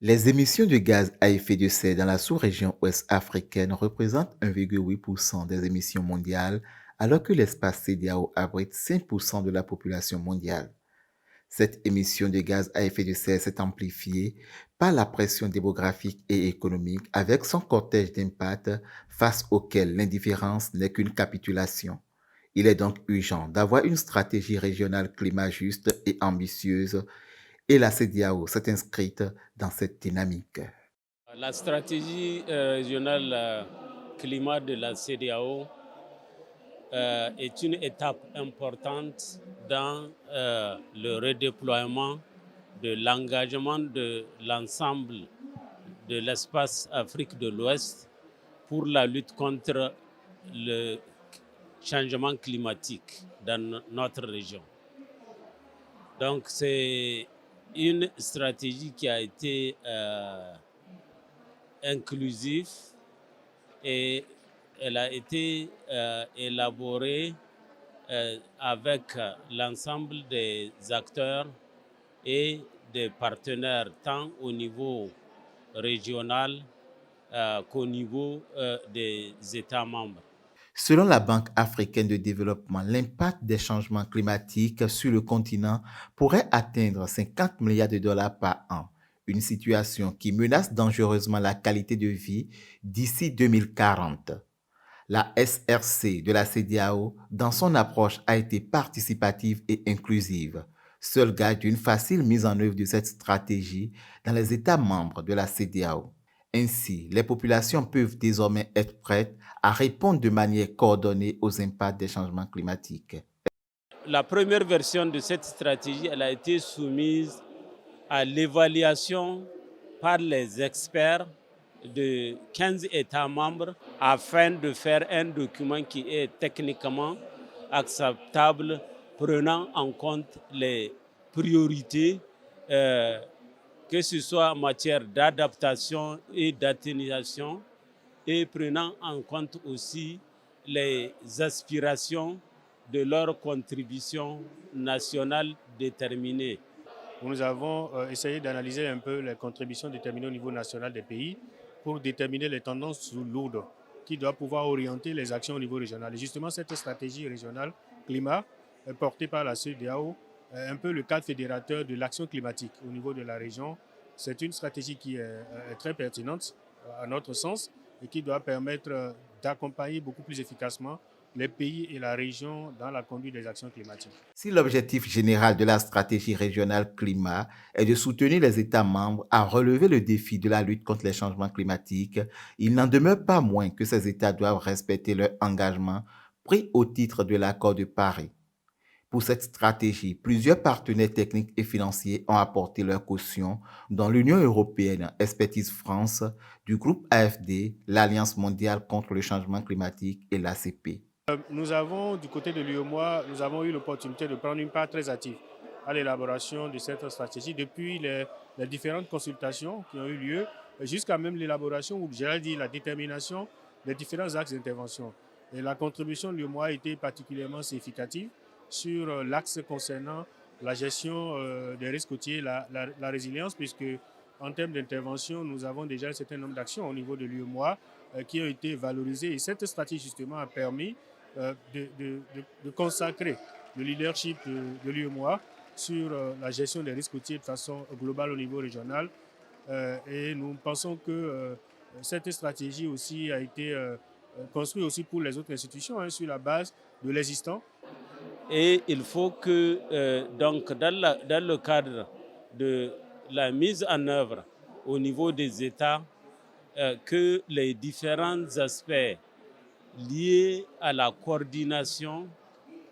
Les émissions de gaz à effet de serre dans la sous-région ouest africaine représentent 1,8% des émissions mondiales, alors que l'espace CEDEAO abrite 5% de la population mondiale. Cette émission de gaz à effet de serre s'est amplifiée par la pression démographique et économique avec son cortège d'impacts face auquel l'indifférence n'est qu'une capitulation. Il est donc urgent d'avoir une stratégie régionale climat juste et ambitieuse et la CEDEAO s'est inscrite dans cette dynamique. La stratégie régionale climat de la CEDEAO est une étape importante dans le redéploiement de l'engagement de l'ensemble de l'espace Afrique de l'Ouest pour la lutte contre le changement climatique dans notre région. Donc c'est une stratégie qui a été inclusive et elle a été élaborée avec l'ensemble des acteurs et des partenaires, tant au niveau régional qu'au niveau des États membres. Selon la Banque africaine de développement, l'impact des changements climatiques sur le continent pourrait atteindre 50 milliards de dollars par an, une situation qui menace dangereusement la qualité de vie d'ici 2040. La SRC de la CEDEAO, dans son approche, a été participative et inclusive, seul gage d'une facile mise en œuvre de cette stratégie dans les États membres de la CEDEAO. Ainsi, les populations peuvent désormais être prêtes à répondre de manière coordonnée aux impacts des changements climatiques. La première version de cette stratégie, elle a été soumise à l'évaluation par les experts de 15 États membres afin de faire un document qui est techniquement acceptable, prenant en compte les priorités, euh, que ce soit en matière d'adaptation et d'atténuation, et prenant en compte aussi les aspirations de leur contribution nationale déterminée. Nous avons essayé d'analyser un peu les contributions déterminées au niveau national des pays pour déterminer les tendances lourdes qui doivent pouvoir orienter les actions au niveau régional. Et justement, cette stratégie régionale climat portée par la CEDEAO est un peu le cadre fédérateur de l'action climatique au niveau de la région. C'est une stratégie qui est très pertinente à notre sens et qui doit permettre d'accompagner beaucoup plus efficacement les pays et la région dans la conduite des actions climatiques. Si l'objectif général de la stratégie régionale climat est de soutenir les États membres à relever le défi de la lutte contre les changements climatiques, il n'en demeure pas moins que ces États doivent respecter leur engagement pris au titre de l'accord de Paris. Pour cette stratégie, plusieurs partenaires techniques et financiers ont apporté leur caution, dont l'Union européenne, Expertise France, du groupe AFD, l'Alliance mondiale contre le changement climatique et l'ACP. Nous avons, du côté de l'UEMOA, nous avons eu l'opportunité de prendre une part très active à l'élaboration de cette stratégie depuis les différentes consultations qui ont eu lieu jusqu'à même l'élaboration ou, j'allais dire, la détermination des différents axes d'intervention. Et la contribution de l'UEMOA a été particulièrement significative sur l'axe concernant la gestion des risques côtiers, la résilience, puisque en termes d'intervention, nous avons déjà un certain nombre d'actions au niveau de l'UEMOA qui ont été valorisées. Et cette stratégie, justement, a permis de consacrer le leadership de l'UEMOA sur la gestion des risques côtiers de façon globale au niveau régional. Et nous pensons que cette stratégie aussi a été construite aussi pour les autres institutions sur la base de l'existant. Et il faut que, donc, dans le cadre de la mise en œuvre au niveau des États, que les différents aspects liés à la coordination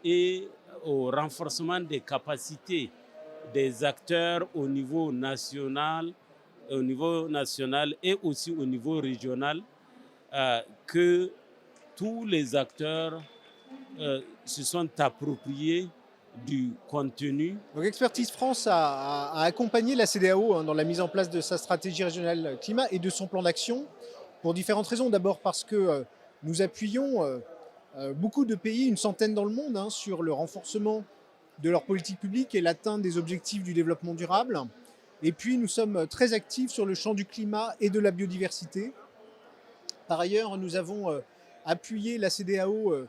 et au renforcement des capacités des acteurs au niveau national et aussi au niveau régional, que tous les acteurs se sont appropriés du contenu. Donc Expertise France a accompagné la CEDEAO dans la mise en place de sa stratégie régionale climat et de son plan d'action pour différentes raisons. D'abord parce que nous appuyons beaucoup de pays, une centaine dans le monde, sur le renforcement de leur politique publique et l'atteinte des objectifs du développement durable. Et puis nous sommes très actifs sur le champ du climat et de la biodiversité. Par ailleurs, nous avons appuyé la CEDEAO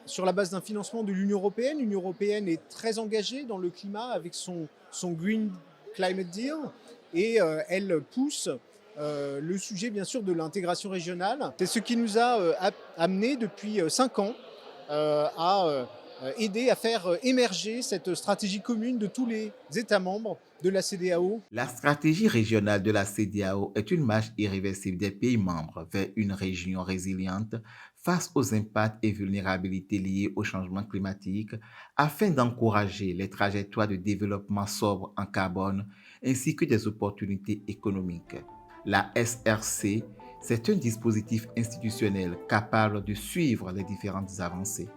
sur la base d'un financement de l'Union européenne. L'Union européenne est très engagée dans le climat avec son Green Climate Deal et elle pousse le sujet bien sûr de l'intégration régionale. C'est ce qui nous a amené depuis 5 ans à aider à faire émerger cette stratégie commune de tous les États membres de la CEDEAO. La stratégie régionale de la CEDEAO est une marche irréversible des pays membres vers une région résiliente face aux impacts et vulnérabilités liés au changement climatique afin d'encourager les trajectoires de développement sobre en carbone ainsi que des opportunités économiques. La SRC, c'est un dispositif institutionnel capable de suivre les différentes avancées.